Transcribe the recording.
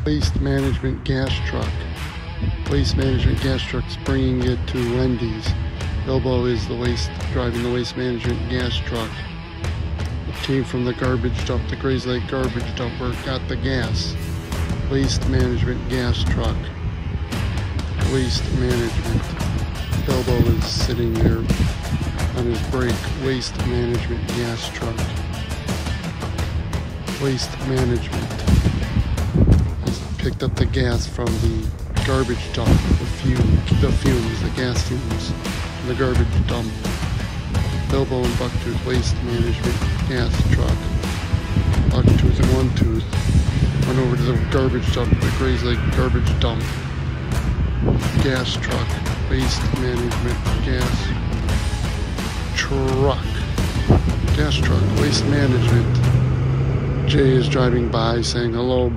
Waste management gas truck. Waste management gas truck's bringing it to Wendy's. Bilbo is driving the waste management gas truck. It came from the garbage dump, the Grays Lake garbage dump where it got the gas. Waste management gas truck. Waste management. Bilbo is sitting there on his break. Waste management gas truck. Waste management. He's picked up the gas from the garbage dump, the gas fumes, from the garbage dump. Bilbo and Bucktooth waste management gas truck. Bucktooth and One Tooth went over to the garbage dump, the Grays Lake garbage dump. Gas truck, waste management gas truck. Gas truck, waste management. Jay is driving by saying hello,